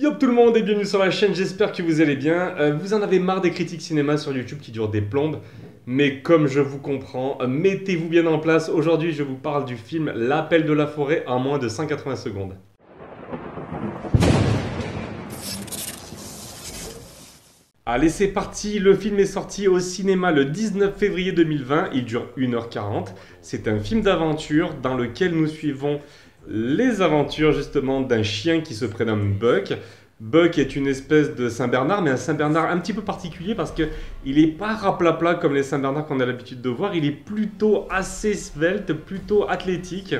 Yo tout le monde et bienvenue sur la chaîne, j'espère que vous allez bien. Vous en avez marre des critiques cinéma sur YouTube qui durent des plombes, mais comme je vous comprends, mettez-vous bien en place. Aujourd'hui je vous parle du film L'Appel de la forêt en moins de 180 secondes. Allez c'est parti, le film est sorti au cinéma le 19 février 2020, il dure 1h40. C'est un film d'aventure dans lequel nous suivons les aventures justement d'un chien qui se prénomme Buck. Buck est une espèce de Saint-Bernard, mais un Saint-Bernard un petit peu particulier parce qu'il n'est pas raplapla comme les Saint-Bernard qu'on a l'habitude de voir, il est plutôt assez svelte, plutôt athlétique.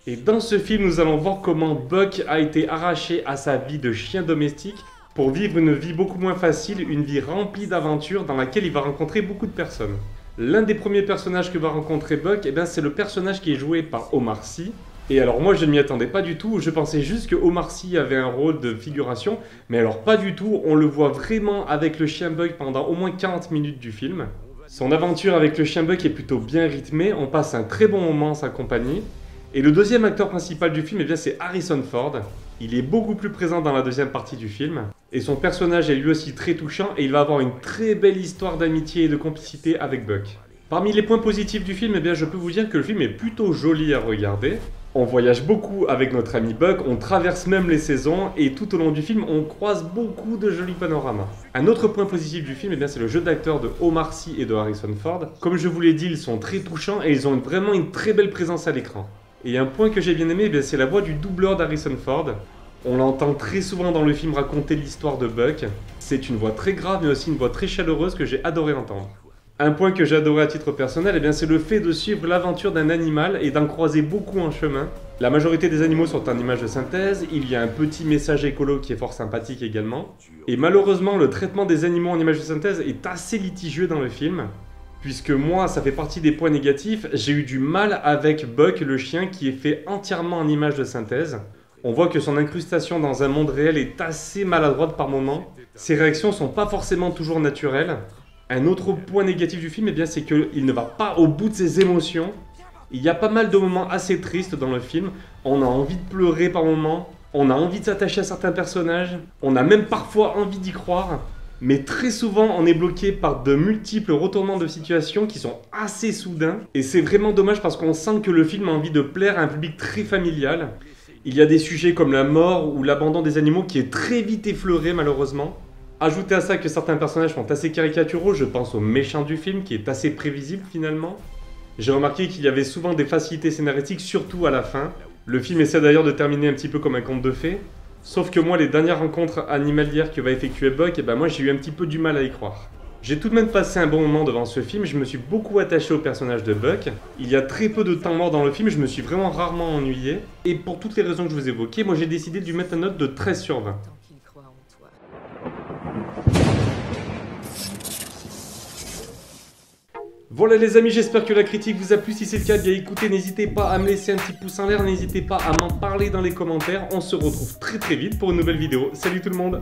Et dans ce film, nous allons voir comment Buck a été arraché à sa vie de chien domestique pour vivre une vie beaucoup moins facile, une vie remplie d'aventures dans laquelle il va rencontrer beaucoup de personnes. L'un des premiers personnages que va rencontrer Buck, c'est le personnage qui est joué par Omar Sy. Et alors moi je ne m'y attendais pas du tout, je pensais juste que Omar Sy avait un rôle de figuration, mais alors pas du tout, on le voit vraiment avec le chien Buck pendant au moins 40 minutes du film. Son aventure avec le chien Buck est plutôt bien rythmée, on passe un très bon moment en sa compagnie. Et le deuxième acteur principal du film, c'est Harrison Ford. Il est beaucoup plus présent dans la deuxième partie du film. Et son personnage est lui aussi très touchant et il va avoir une très belle histoire d'amitié et de complicité avec Buck. Parmi les points positifs du film, je peux vous dire que le film est plutôt joli à regarder. On voyage beaucoup avec notre ami Buck, on traverse même les saisons et tout au long du film, on croise beaucoup de jolis panoramas. Un autre point positif du film, c'est le jeu d'acteurs de Omar Sy et de Harrison Ford. Comme je vous l'ai dit, ils sont très touchants et ils ont vraiment une très belle présence à l'écran. Et un point que j'ai bien aimé, c'est la voix du doubleur d'Harrison Ford. On l'entend très souvent dans le film raconter l'histoire de Buck. C'est une voix très grave mais aussi une voix très chaleureuse que j'ai adoré entendre. Un point que j'ai adoré à titre personnel, c'est le fait de suivre l'aventure d'un animal et d'en croiser beaucoup en chemin. La majorité des animaux sont en images de synthèse, il y a un petit message écolo qui est fort sympathique également. Et malheureusement, le traitement des animaux en images de synthèse est assez litigieux dans le film. Puisque moi, ça fait partie des points négatifs, j'ai eu du mal avec Buck, le chien, qui est fait entièrement en images de synthèse. On voit que son incrustation dans un monde réel est assez maladroite par moments. Ses réactions sont pas forcément toujours naturelles. Un autre point négatif du film, c'est qu'il ne va pas au bout de ses émotions. Il y a pas mal de moments assez tristes dans le film. On a envie de pleurer par moments. On a envie de s'attacher à certains personnages. On a même parfois envie d'y croire. Mais très souvent, on est bloqué par de multiples retournements de situation qui sont assez soudains. Et c'est vraiment dommage parce qu'on sent que le film a envie de plaire à un public très familial. Il y a des sujets comme la mort ou l'abandon des animaux qui est très vite effleuré malheureusement. Ajoutez à ça que certains personnages sont assez caricaturaux, je pense au méchant du film qui est assez prévisible finalement. J'ai remarqué qu'il y avait souvent des facilités scénaristiques, surtout à la fin. Le film essaie d'ailleurs de terminer un petit peu comme un conte de fées. Sauf que moi, les dernières rencontres animalières que va effectuer Buck, moi j'ai eu un petit peu du mal à y croire. J'ai tout de même passé un bon moment devant ce film, je me suis beaucoup attaché au personnage de Buck. Il y a très peu de temps mort dans le film, je me suis vraiment rarement ennuyé. Et pour toutes les raisons que je vous évoquais, moi j'ai décidé de lui mettre une note de 13 sur 20. Voilà les amis, j'espère que la critique vous a plu. Si c'est le cas, écoutez, n'hésitez pas à me laisser un petit pouce en l'air, n'hésitez pas à m'en parler dans les commentaires. On se retrouve très vite pour une nouvelle vidéo. Salut tout le monde!